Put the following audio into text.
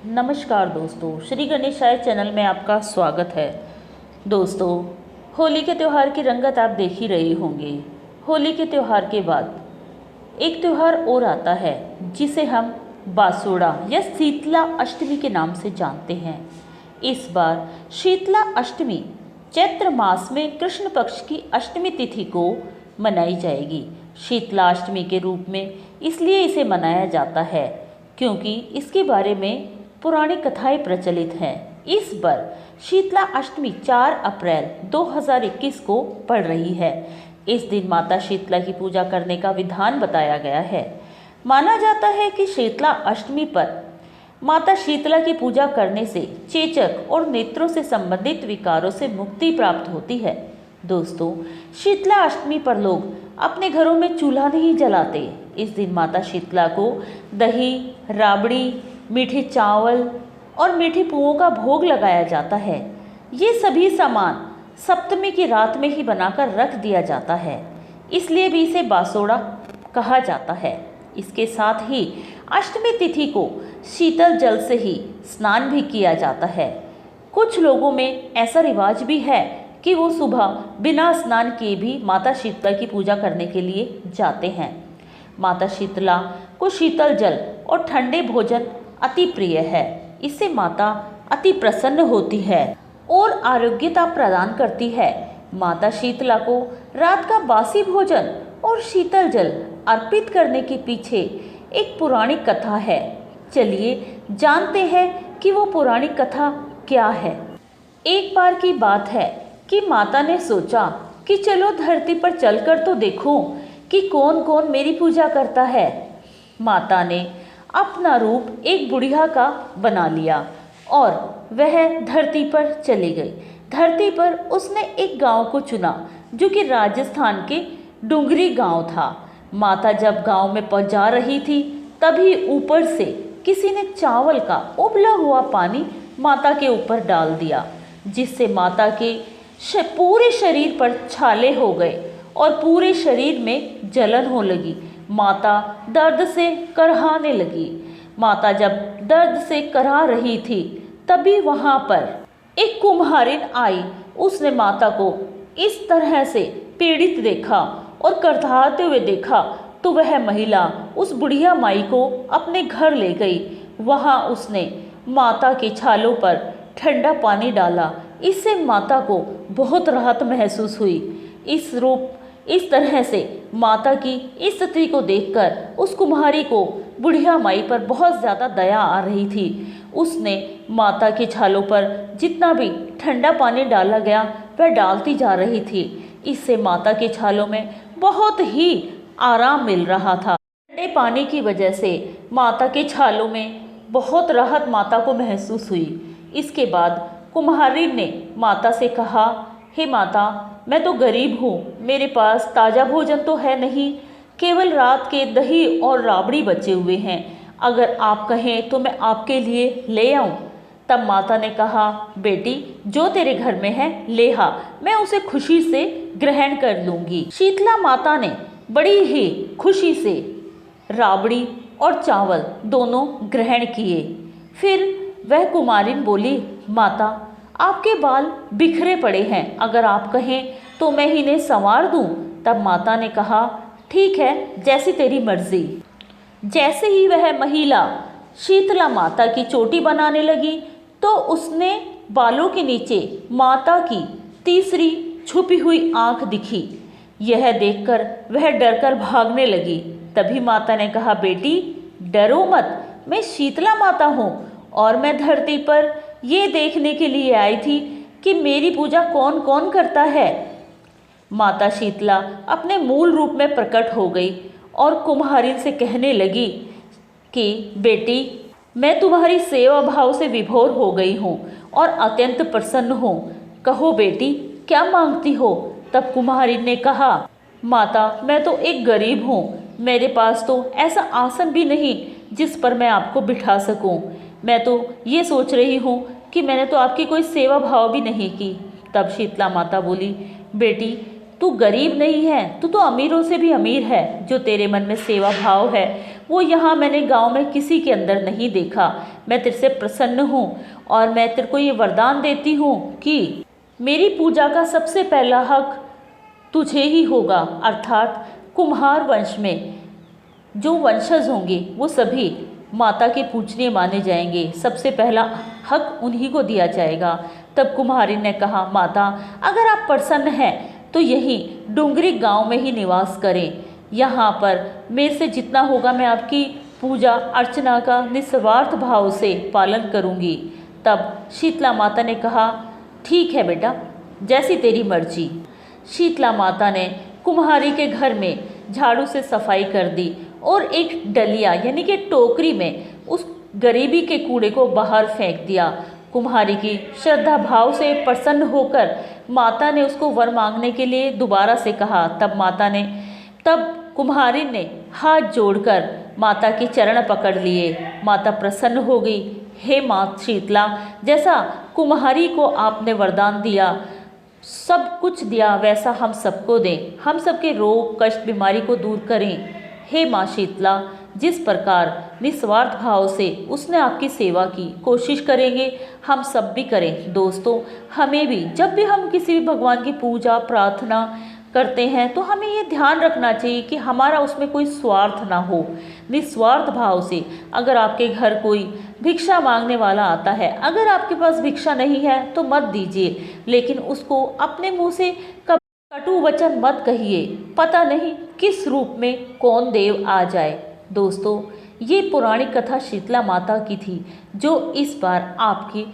नमस्कार दोस्तों, श्री गणेशाय चैनल में आपका स्वागत है। दोस्तों, होली के त्यौहार की रंगत आप देख ही रहे होंगे। होली के त्यौहार के बाद एक त्यौहार और आता है जिसे हम बासोड़ा या शीतला अष्टमी के नाम से जानते हैं। इस बार शीतला अष्टमी चैत्र मास में कृष्ण पक्ष की अष्टमी तिथि को मनाई जाएगी। शीतला अष्टमी के रूप में इसलिए इसे मनाया जाता है क्योंकि इसके बारे में पुरानी कथाएं प्रचलित हैं। इस बार शीतला अष्टमी 4 अप्रैल 2021 को पड़ रही है। इस दिन माता शीतला की पूजा करने का विधान बताया गया है। माना जाता है कि शीतला अष्टमी पर माता शीतला की पूजा करने से चेचक और नेत्रों से संबंधित विकारों से मुक्ति प्राप्त होती है। दोस्तों, शीतला अष्टमी पर लोग अपने घरों में चूल्हा नहीं जलाते। इस दिन माता शीतला को दही, राबड़ी, मीठे चावल और मीठी पुओं का भोग लगाया जाता है। ये सभी सामान सप्तमी की रात में ही बनाकर रख दिया जाता है, इसलिए भी इसे बासोड़ा कहा जाता है। इसके साथ ही अष्टमी तिथि को शीतल जल से ही स्नान भी किया जाता है। कुछ लोगों में ऐसा रिवाज भी है कि वो सुबह बिना स्नान किए भी माता शीतला की पूजा करने के लिए जाते हैं। माता शीतला को शीतल जल और ठंडे भोजन अति प्रिय है। इससे माता अति प्रसन्न होती है और आरोग्यता प्रदान करती है। माता शीतला को रात का बासी भोजन और शीतल जल अर्पित करने के पीछे एक पुरानी कथा है। चलिए जानते हैं कि वो पुरानी कथा क्या है। एक बार की बात है कि माता ने सोचा कि चलो धरती पर चलकर तो देखूं कि कौन कौन मेरी पूजा करता है। माता ने अपना रूप एक बुढ़िया का बना लिया और वह धरती पर चली गई। धरती पर उसने एक गांव को चुना जो कि राजस्थान के डुंगरी गांव था। माता जब गांव में पहुंचा रही थी तभी ऊपर से किसी ने चावल का उबला हुआ पानी माता के ऊपर डाल दिया, जिससे माता के पूरे शरीर पर छाले हो गए और पूरे शरीर में जलन हो लगी। माता दर्द से करहाने लगी। माता जब दर्द से करहा रही थी तभी वहाँ पर एक कुम्हारिन आई। उसने माता को इस तरह से पीड़ित देखा और करहाते हुए देखा तो वह महिला उस बुढ़िया माई को अपने घर ले गई। वहाँ उसने माता के छालों पर ठंडा पानी डाला। इससे माता को बहुत राहत महसूस हुई। इस तरह से माता की इस स्थिति को देखकर उस कुम्हारी को बुढ़िया माई पर बहुत ज़्यादा दया आ रही थी। उसने माता के छालों पर जितना भी ठंडा पानी डाला गया वह डालती जा रही थी। इससे माता के छालों में बहुत ही आराम मिल रहा था। ठंडे पानी की वजह से माता के छालों में बहुत राहत माता को महसूस हुई। इसके बाद कुम्हारी ने माता से कहा, हे माता, मैं तो गरीब हूँ, मेरे पास ताज़ा भोजन तो है नहीं, केवल रात के दही और राबड़ी बचे हुए हैं। अगर आप कहें तो मैं आपके लिए ले आऊँ। तब माता ने कहा, बेटी, जो तेरे घर में है ले आ, मैं उसे खुशी से ग्रहण कर लूँगी। शीतला माता ने बड़ी ही खुशी से राबड़ी और चावल दोनों ग्रहण किए। फिर वह कुमारिन बोली, माता, आपके बाल बिखरे पड़े हैं, अगर आप कहें तो मैं इन्हें संवार दूं। तब माता ने कहा, ठीक है, जैसी तेरी मर्जी। जैसे ही वह महिला शीतला माता की चोटी बनाने लगी तो उसने बालों के नीचे माता की तीसरी छुपी हुई आंख दिखी। यह देखकर वह डरकर भागने लगी। तभी माता ने कहा, बेटी, डरो मत, मैं शीतला माता हूँ और मैं धरती पर ये देखने के लिए आई थी कि मेरी पूजा कौन कौन करता है। माता शीतला अपने मूल रूप में प्रकट हो गई और कुम्हारिन से कहने लगी कि बेटी, मैं तुम्हारी सेवा भाव से विभोर हो गई हूँ और अत्यंत प्रसन्न हूँ। कहो बेटी, क्या मांगती हो। तब कुम्हारिन ने कहा, माता, मैं तो एक गरीब हूँ, मेरे पास तो ऐसा आसन भी नहीं जिस पर मैं आपको बिठा सकूँ। मैं तो ये सोच रही हूँ कि मैंने तो आपकी कोई सेवा भाव भी नहीं की। तब शीतला माता बोली, बेटी, तू गरीब नहीं है, तू तो अमीरों से भी अमीर है। जो तेरे मन में सेवा भाव है वो यहाँ मैंने गांव में किसी के अंदर नहीं देखा। मैं तेरे से प्रसन्न हूँ और मैं तेरे को ये वरदान देती हूँ कि मेरी पूजा का सबसे पहला हक तुझे ही होगा, अर्थात कुम्हार वंश में जो वंशज होंगे वो सभी माता के पूजनीय माने जाएंगे, सबसे पहला हक उन्हीं को दिया जाएगा। तब कुम्हारी ने कहा, माता अगर आप प्रसन्न हैं तो यही डूंगरी गांव में ही निवास करें, यहाँ पर मेरे से जितना होगा मैं आपकी पूजा अर्चना का निस्वार्थ भाव से पालन करूँगी। तब शीतला माता ने कहा, ठीक है बेटा, जैसी तेरी मर्जी। शीतला माता ने कुम्हारी के घर में झाड़ू से सफाई कर दी और एक डलिया यानी कि टोकरी में उस गरीबी के कूड़े को बाहर फेंक दिया। कुम्हारी की श्रद्धा भाव से प्रसन्न होकर माता ने उसको वर मांगने के लिए दोबारा से कहा। तब कुम्हारी ने हाथ जोड़कर माता के चरण पकड़ लिए। माता प्रसन्न हो गई। हे माँ शीतला, जैसा कुम्हारी को आपने वरदान दिया, सब कुछ दिया, वैसा हम सबको दें, हम सबके रोग कष्ट बीमारी को दूर करें। हे माँ शीतला, जिस प्रकार निस्वार्थ भाव से उसने आपकी सेवा की, कोशिश करेंगे हम सब भी करें। दोस्तों, हमें भी जब भी हम किसी भी भगवान की पूजा प्रार्थना करते हैं तो हमें ये ध्यान रखना चाहिए कि हमारा उसमें कोई स्वार्थ ना हो। निस्वार्थ भाव से अगर आपके घर कोई भिक्षा मांगने वाला आता है, अगर आपके पास भिक्षा नहीं है तो मत दीजिए, लेकिन उसको अपने मुंह से कटु वचन मत कहिए, पता नहीं किस रूप में कौन देव आ जाए। दोस्तों, ये पुरानी कथा शीतला माता की थी जो इस बार आपकी